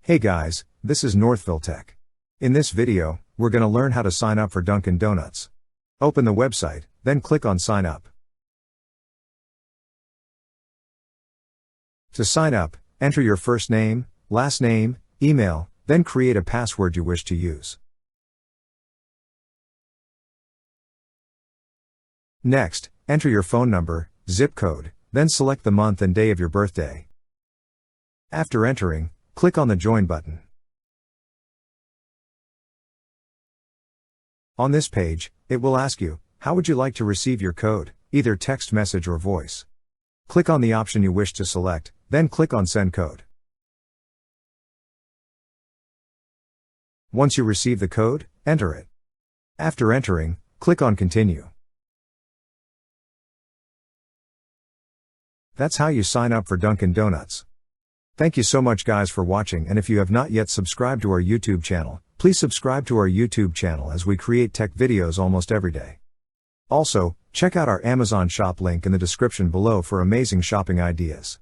Hey guys, this is Northville Tech. In this video, we're going to learn how to sign up for Dunkin Donuts. Open the website, then click on Sign Up. To sign up, enter your first name, last name, email, then create a password you wish to use. Next, enter your phone number, zip code, then select the month and day of your birthday. After entering, click on the Join button. On this page, it will ask you, how would you like to receive your code, either text message or voice? Click on the option you wish to select, then click on Send Code. Once you receive the code, enter it. After entering, click on Continue. That's how you sign up for Dunkin Donuts. Thank you so much guys for watching, and if you have not yet subscribed to our YouTube channel, please subscribe to our YouTube channel as we create tech videos almost every day. Also, check out our Amazon shop link in the description below for amazing shopping ideas.